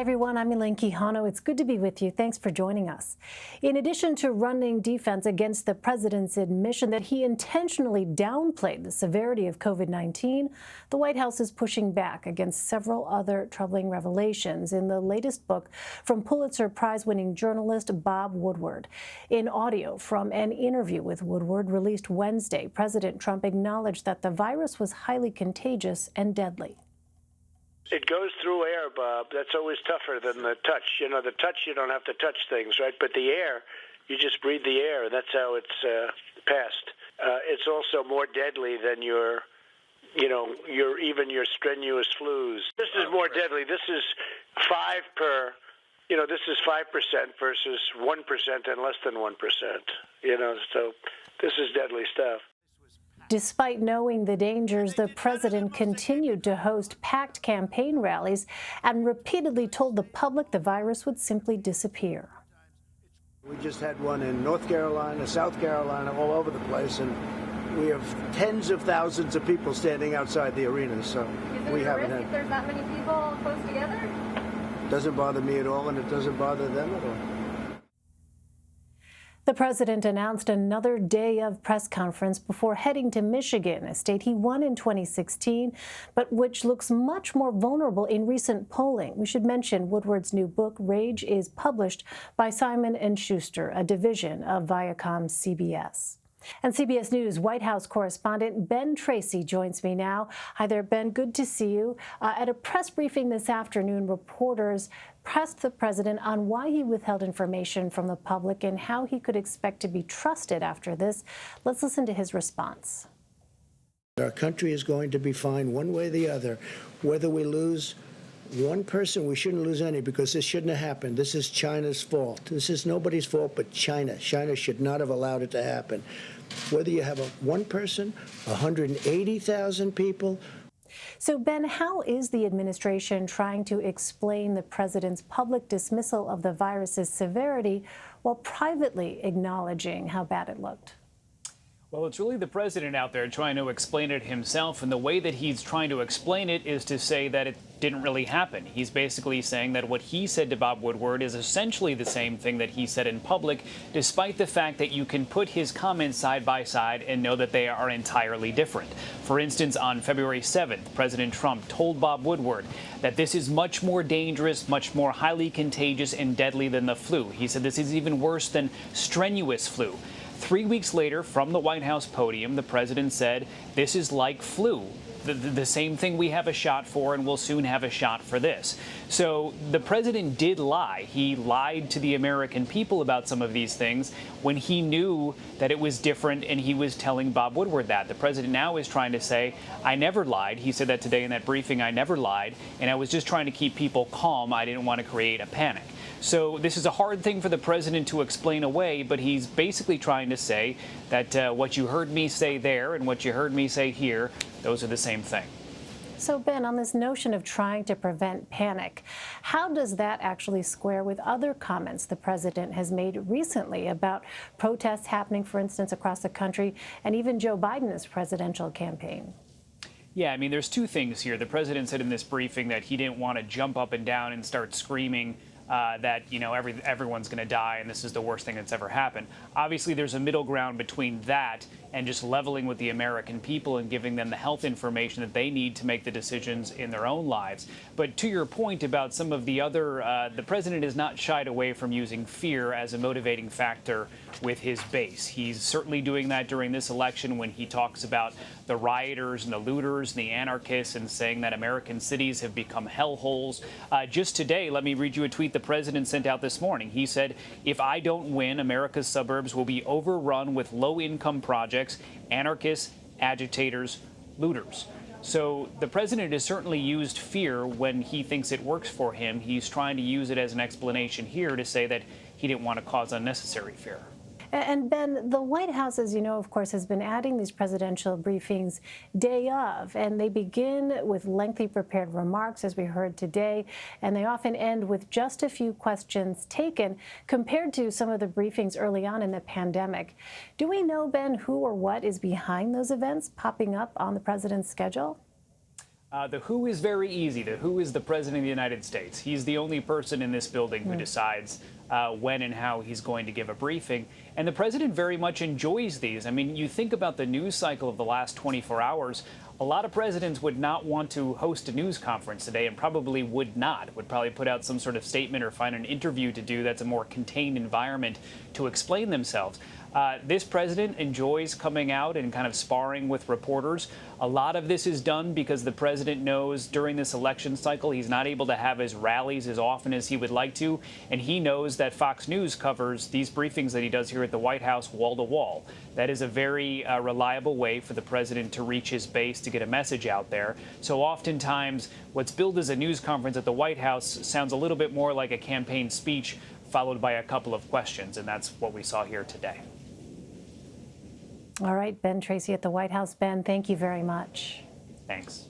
everyone. I'm Elaine Quijano. It's good to be with you. Thanks for joining us. In addition to running defense against the president's admission that he intentionally downplayed the severity of COVID-19, the White House is pushing back against several other troubling revelations in the latest book from Pulitzer Prize-winning journalist Bob Woodward. In audio from an interview with Woodward released Wednesday, President Trump acknowledged that the virus was highly contagious and deadly. It goes through air, Bob. That's always tougher than the touch. You know, the touch, you don't have to touch things, right? But the air, you just breathe the air. That's how it's passed. It's also more deadly than your strenuous flus. This is more deadly. This is 5 per, this is 5% versus 1% and less than 1%. So this is deadly stuff. Despite knowing the dangers, the president continued to host packed campaign rallies and repeatedly told the public the virus would simply disappear. We just had one in North Carolina, South Carolina, all over the place, and we have tens of thousands of people standing outside the arena, so we haven't had. If there's that many people close together? Doesn't bother me at all, and it doesn't bother them at all. The president announced another day of press conference before heading to Michigan, a state he won in 2016, but which looks much more vulnerable in recent polling. We should mention Woodward's new book, Rage, is published by Simon Schuster, a division of ViacomCBS. And CBS News White House correspondent Ben Tracy joins me now. Hi there, Ben. Good to see you. At a press briefing this afternoon, reporters pressed the president on why he withheld information from the public and how he could expect to be trusted after this. Let's listen to his response. Our country is going to be fine one way or the other. Whether we lose one person, we shouldn't lose any, because this shouldn't have happened. This is China's fault. This is nobody's fault but China. China should not have allowed it to happen. Whether you have one person, 180,000 people. So, Ben, how is the administration trying to explain the president's public dismissal of the virus's severity while privately acknowledging how bad it looked? Well, it's really the president out there trying to explain it himself, and the way that he's trying to explain it is to say that it didn't really happen. He's basically saying that what he said to Bob Woodward is essentially the same thing that he said in public, despite the fact that you can put his comments side by side and know that they are entirely different. For instance, on February 7th, President Trump told Bob Woodward that this is much more dangerous, much more highly contagious and deadly than the flu. He said this is even worse than strenuous flu. 3 weeks later, from the White House podium, the president said, this is like flu, the same thing we have a shot for, and we'll soon have a shot for this. So the president did lie. He lied to the American people about some of these things when he knew that it was different, and he was telling Bob Woodward that. The president now is trying to say, I never lied. He said that today in that briefing, I never lied, and I was just trying to keep people calm. I didn't want to create a panic. So this is a hard thing for the president to explain away, but he's basically trying to say that what you heard me say there and what you heard me say here, those are the same thing. So, Ben, on this notion of trying to prevent panic, how does that actually square with other comments the president has made recently about protests happening, for instance, across the country, and even Joe Biden's presidential campaign? Yeah, I mean, there's two things here. The president said in this briefing that he didn't want to jump up and down and start screaming that, everyone's going to die and this is the worst thing that's ever happened. Obviously, there's a middle ground between that and just leveling with the American people and giving them the health information that they need to make the decisions in their own lives. But to your point about some of the other, the president has not shied away from using fear as a motivating factor with his base. He's certainly doing that during this election when he talks about the rioters and the looters and the anarchists and saying that American cities have become hellholes. Just today, let me read you a tweet the president sent out this morning. He said, if I don't win, America's suburbs will be overrun with low-income projects, anarchists, agitators, looters. So the president has certainly used fear when he thinks it works for him. He's trying to use it as an explanation here to say that he didn't want to cause unnecessary fear. And Ben, the White House, as you know, of course, has been adding these presidential briefings day of, and they begin with lengthy prepared remarks, as we heard today, and they often end with just a few questions taken compared to some of the briefings early on in the pandemic. Do we know, Ben, who or what is behind those events popping up on the president's schedule? The who is very easy. The who is the president of the United States. He's the only person in this building who decides when and how he's going to give a briefing. And the president very much enjoys these. I mean, you think about the news cycle of the last 24 hours. A lot of presidents would not want to host a news conference today and probably would probably put out some sort of statement or find an interview to do that's a more contained environment to explain themselves. This president enjoys coming out and kind of sparring with reporters. A lot of this is done because the president knows during this election cycle he's not able to have his rallies as often as he would like to, and he knows that Fox News covers these briefings that he does here at the White House wall to wall. That is a very reliable way for the president to reach his base, to get a message out there. So oftentimes what's billed as a news conference at the White House sounds a little bit more like a campaign speech followed by a couple of questions, and that's what we saw here today. All right, Ben Tracy at the White House. Ben, thank you very much. Thanks.